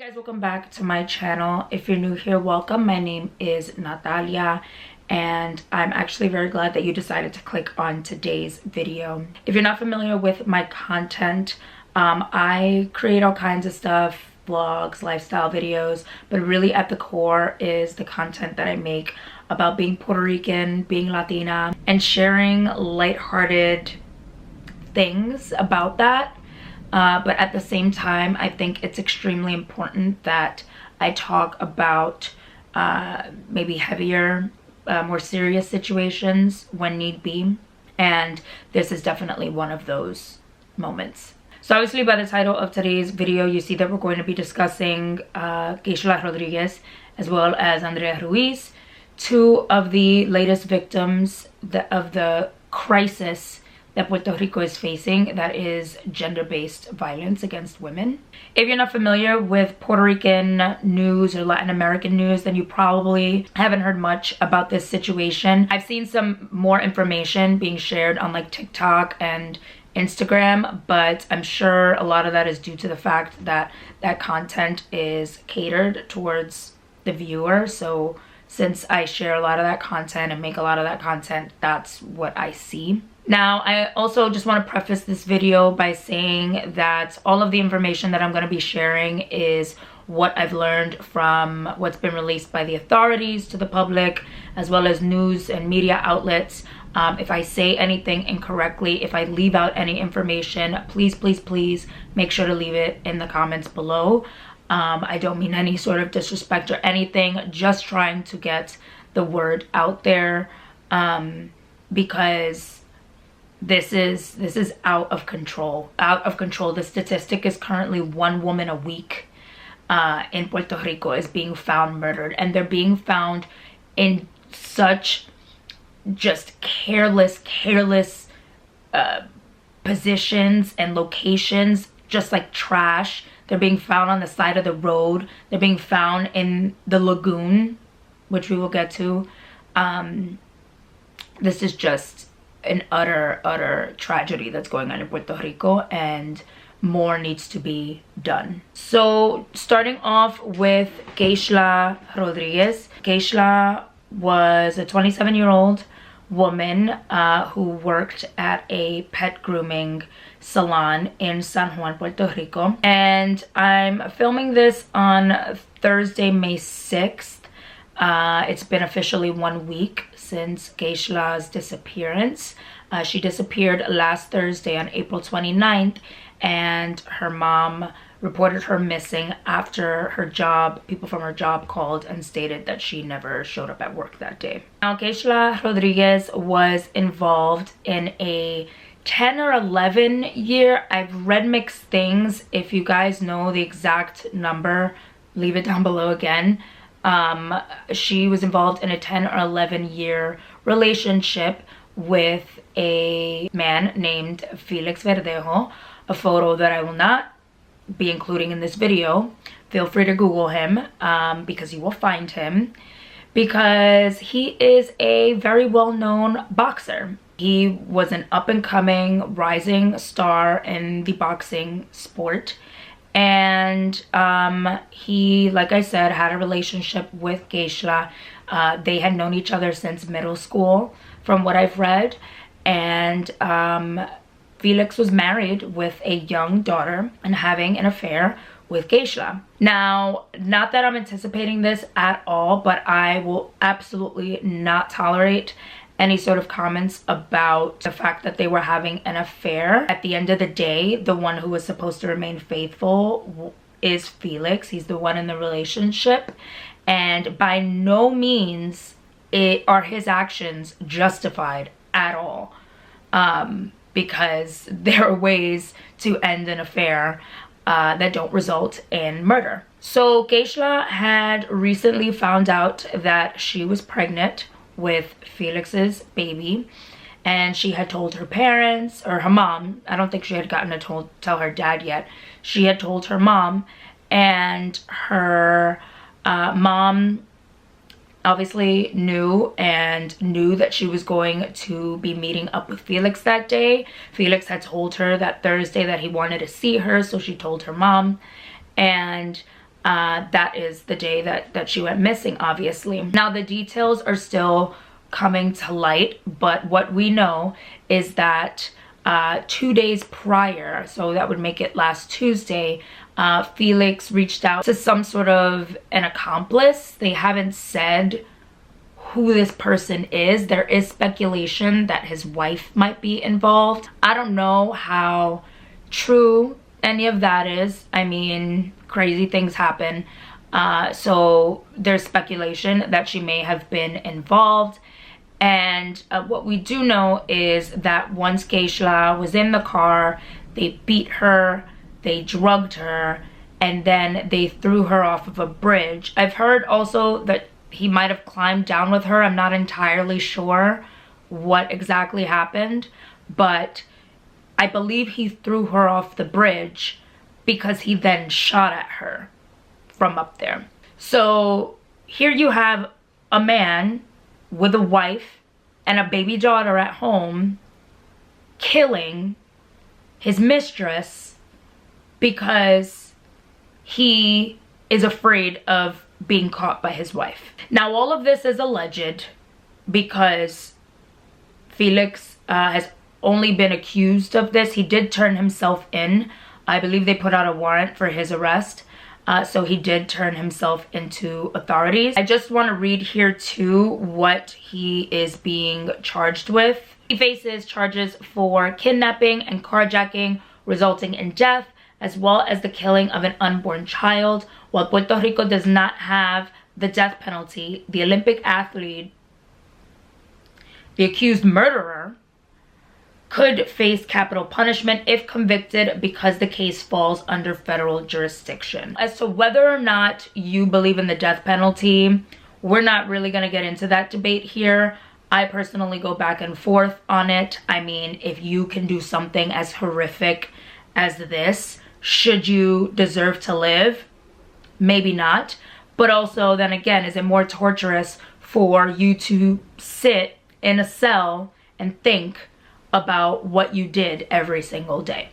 Hey guys, welcome back to my channel. If you're new here, welcome. My name is Natalia and I'm actually very glad that you decided to click on today's video. If you're not familiar with my content, I create all kinds of stuff, vlogs, lifestyle videos, but really at the core is the content that I make about being Puerto Rican, being Latina, and sharing lighthearted things about that. But at the same time, I think it's extremely important that I talk about maybe heavier, more serious situations when need be. And this is definitely one of those moments. So obviously by the title of today's video, you see that we're going to be discussing Keishla Rodriguez as well as Andrea Ruiz, two of the latest victims of the crisis that Puerto Rico is facing, that is gender-based violence against women. If you're not familiar with Puerto Rican news or Latin American news, then you probably haven't heard much about this situation. I've seen some more information being shared on like TikTok and Instagram, but I'm sure a lot of that is due to the fact that that content is catered towards the viewer. So since I share a lot of that content and make a lot of that content, that's what I see. Now, I also just want to preface this video by saying that all of the information that I'm going to be sharing is what I've learned from what's been released by the authorities to the public, as well as news and media outlets. If I say anything incorrectly, if I leave out any information, please make sure to leave it in the comments below. I don't mean any sort of disrespect or anything, just trying to get the word out there, because this is out of control. The statistic is currently 1 woman a week in Puerto Rico is being found murdered, and they're being found in such just careless positions and locations, just like trash. They're being found on the side of the road. They're being found in the lagoon, which we will get to. This is just an utter tragedy that's going on in Puerto Rico, and more needs to be done. So starting off with Keishla Rodriguez. Keishla was a 27-year-old woman who worked at a pet grooming salon in San Juan, Puerto Rico. And I'm filming this on Thursday, May 6th. It's been officially 1 week since Keishla's disappearance. She disappeared last Thursday on April 29th, and her mom reported her missing after people from her job called and stated that she never showed up at work that day. Now, Keishla Rodriguez was involved in a 10 or 11 year, I've read mixed things. If you guys know the exact number, leave it down below again. She was involved in a 10 or 11 year relationship with a man named Felix Verdejo, a photo that I will not be including in this video. Feel free to Google him because you will find him, because he is a very well-known boxer. He was an up-and-coming rising star in the boxing sport. And he, like I said, had a relationship with Keishla. They had known each other since middle school, from what I've read. And Felix was married with a young daughter and having an affair with Keishla. Now, not that I'm anticipating this at all, but I will absolutely not tolerate any sort of comments about the fact that they were having an affair. At the end of the day, the one who was supposed to remain faithful is Felix. He's the one in the relationship, and by no means are his actions justified at all, because there are ways to end an affair that don't result in murder. So Keishla had recently found out that she was pregnant with Felix's baby, and she had told her parents, or her mom. I don't think she had gotten to tell her dad yet. She had told her mom, and her mom obviously knew that she was going to be meeting up with Felix that day. Felix had told her that Thursday that he wanted to see her, so she told her mom. And that is the day that she went missing, obviously. Now, the details are still coming to light, but what we know is that 2 days prior, so that would make it last Tuesday, Felix reached out to some sort of an accomplice. They haven't said who this person is. There is speculation that his wife might be involved. I don't know how true any of that is. I mean, crazy things happen. So there's speculation that she may have been involved. And what we do know is that once Keishla was in the car, they beat her, they drugged her, and then they threw her off of a bridge. I've heard also that he might have climbed down with her. I'm not entirely sure what exactly happened, but I believe he threw her off the bridge because he then shot at her from up there. So here you have a man with a wife and a baby daughter at home killing his mistress because he is afraid of being caught by his wife. Now, all of this is alleged because Felix has only been accused of this. He did turn himself in. I believe they put out a warrant for his arrest. So he did turn himself into authorities. I just want to read here too what he is being charged with. He faces charges for kidnapping and carjacking resulting in death, as well as the killing of an unborn child. While Puerto Rico does not have the death penalty, the Olympic athlete, the accused murderer, could face capital punishment if convicted because the case falls under federal jurisdiction. As to whether or not you believe in the death penalty, we're not really going to get into that debate here. I personally go back and forth on it. I mean, if you can do something as horrific as this, should you deserve to live? Maybe not. But also, then again, is it more torturous for you to sit in a cell and think about what you did every single day?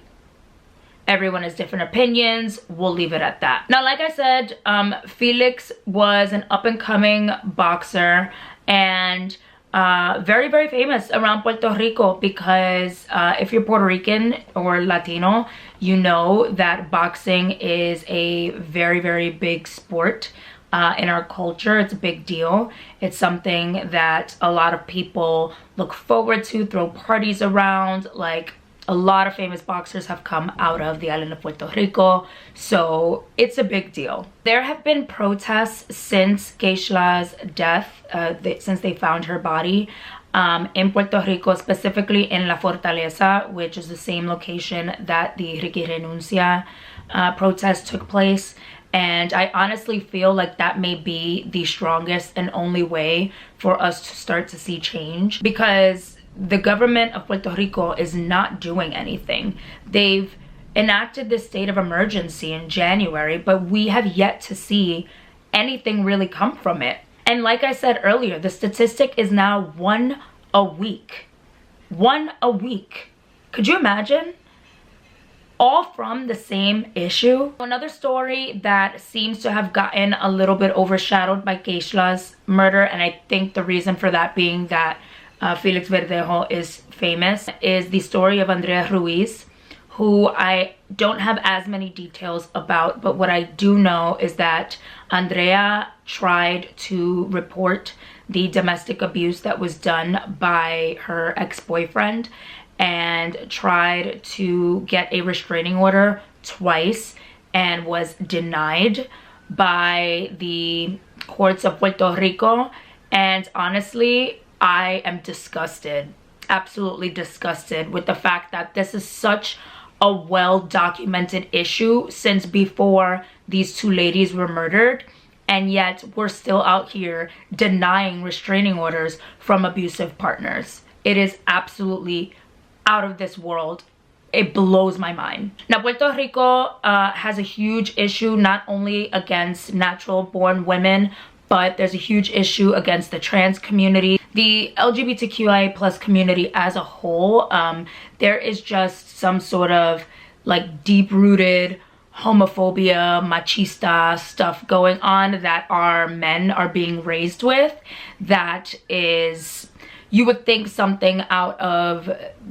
Everyone has different opinions. We'll leave it at that. Now, like I said, Felix was an up-and-coming boxer and very, very famous around Puerto Rico because if you're Puerto Rican or Latino, you know that boxing is a very, very big sport in our culture. It's a big deal. It's something that a lot of people look forward to, throw parties around. Like, a lot of famous boxers have come out of the island of Puerto Rico, so it's a big deal. There have been protests since Keishla's death, since they found her body in Puerto Rico, specifically in La Fortaleza, which is the same location that the Ricky Renuncia protest took place. And I honestly feel like that may be the strongest and only way for us to start to see change, because the government of Puerto Rico is not doing anything. They've enacted this state of emergency in January, but we have yet to see anything really come from it. And like I said earlier, the statistic is now 1 a week. 1 a week. Could you imagine? All from the same issue. Another story that seems to have gotten a little bit overshadowed by Keishla's murder, and I think the reason for that being that Felix Verdejo is famous, is the story of Andrea Ruiz, who I don't have as many details about, but what I do know is that Andrea tried to report the domestic abuse that was done by her ex-boyfriend and tried to get a restraining order twice and was denied by the courts of Puerto Rico. And honestly, I am disgusted, absolutely disgusted with the fact that this is such a well-documented issue since before these two ladies were murdered, and yet we're still out here denying restraining orders from abusive partners. It is absolutely out of this world. It blows my mind. Now, Puerto Rico has a huge issue not only against natural born women, but there's a huge issue against the trans community, the LGBTQIA plus community as a whole. There is just some sort of like deep-rooted homophobia, machista stuff going on that our men are being raised with, that is, you would think something out of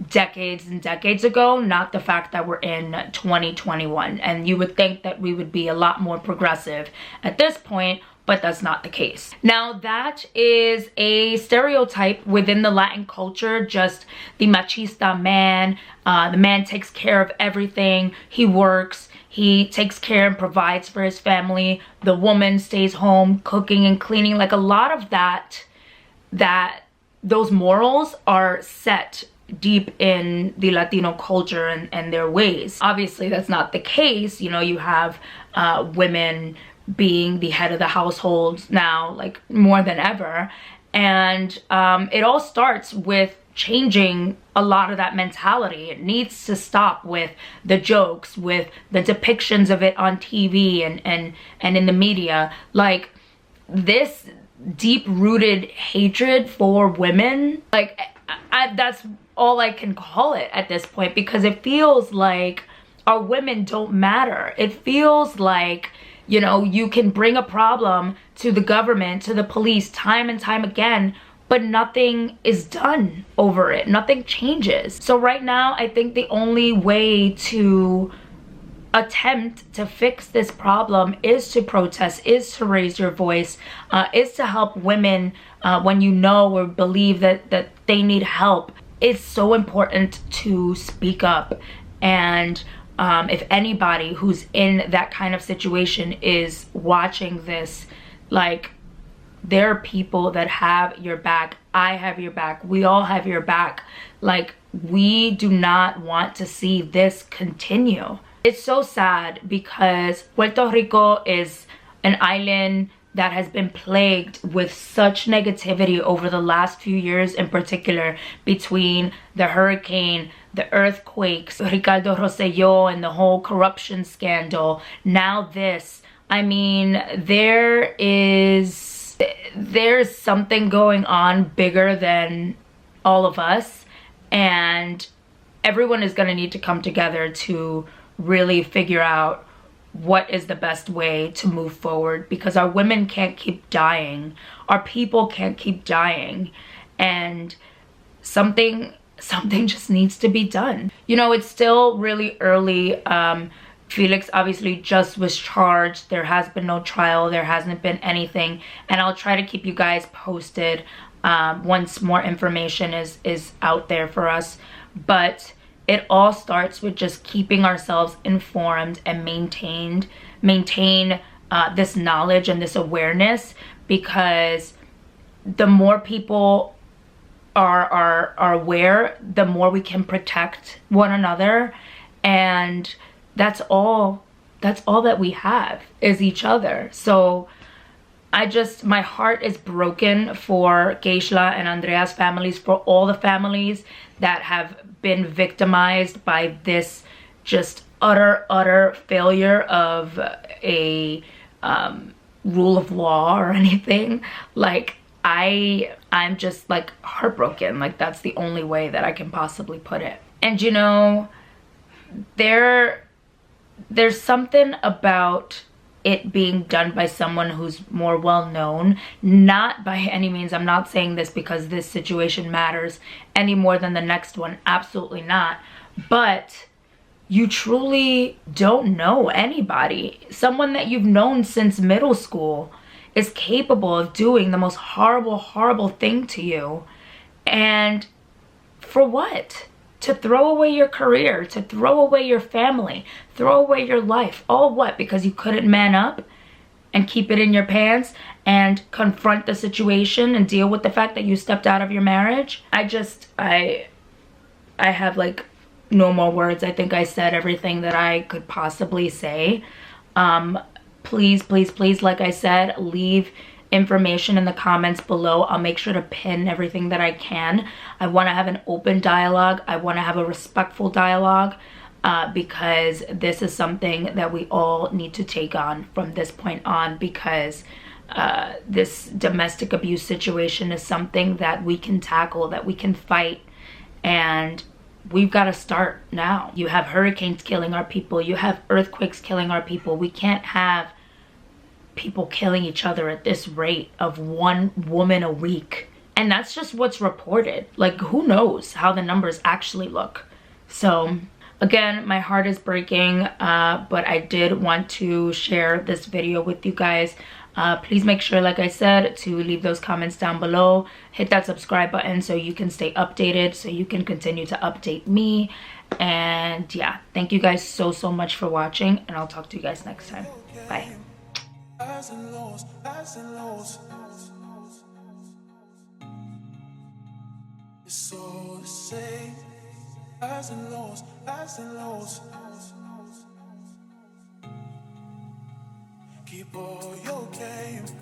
decades and decades ago, not the fact that we're in 2021. And you would think that we would be a lot more progressive at this point, but that's not the case. Now, that is a stereotype within the Latin culture, just the machista man. The man takes care of everything. He works, he takes care and provides for his family. The woman stays home cooking and cleaning. Like, a lot of those morals are set deep in the Latino culture and their ways. Obviously, that's not the case. You know, you have women being the head of the household now, like, more than ever. And it all starts with changing a lot of that mentality. It needs to stop with the jokes, with the depictions of it on TV and in the media. Like, this deep-rooted hatred for women, like, that's all I can call it at this point, because it feels like our women don't matter. It feels like, you know, you can bring a problem to the government, to the police, time and time again, but nothing is done over it. Nothing changes. So right now, I think the only way to attempt to fix this problem is to protest, is to raise your voice, is to help women when you know or believe that they need help. It's so important to speak up. And if anybody who's in that kind of situation is watching this, like, there are people that have your back. I have your back. We all have your back. Like, we do not want to see this continue. It's so sad because Puerto Rico is an island that has been plagued with such negativity over the last few years, in particular between the hurricane, the earthquakes, Ricardo Rosselló and the whole corruption scandal. Now this, I mean, there's something going on bigger than all of us, and everyone is going to need to come together to really figure out what is the best way to move forward, because our women can't keep dying, our people can't keep dying, and something just needs to be done. You know, it's still really early. Felix obviously just was charged. There has been no trial, there hasn't been anything, and I'll try to keep you guys posted once more information is out there for us. But it all starts with just keeping ourselves informed and maintain this knowledge and this awareness, because the more people are aware, the more we can protect one another. And that's all that we have is each other. So my heart is broken for Keishla and Andrea's families, for all the families that have been victimized by this just utter failure of a rule of law or anything. Like, I'm just, like, heartbroken. Like, that's the only way that I can possibly put it. And, you know, there's something about it being done by someone who's more well-known. Not by any means, I'm not saying this because this situation matters any more than the next one, absolutely not, but you truly don't know anybody. Someone that you've known since middle school is capable of doing the most horrible thing to you, and for what? To throw away your career, to throw away your family, throw away your life. All what? Because you couldn't man up and keep it in your pants and confront the situation and deal with the fact that you stepped out of your marriage? I have, like, no more words. I think I said everything that I could possibly say. Please, like I said, leave information in the comments below. I'll make sure to pin everything that I can. I want to have an open dialogue. I want to have a respectful dialogue, because this is something that we all need to take on from this point on, because this domestic abuse situation is something that we can tackle, that we can fight, and we've got to start now. You have hurricanes killing our people. You have earthquakes killing our people. We can't have people killing each other at this rate of 1 woman a week. And that's just what's reported. Like, who knows how the numbers actually look. So again, my heart is breaking, but I did want to share this video with you guys. Please make sure, like I said, to leave those comments down below. Hit that subscribe button so you can stay updated, so you can continue to update me. And yeah, thank you guys so much for watching, and I'll talk to you guys next time. Bye. It's all the same. Highs and lows, highs and lows. Keep all your game.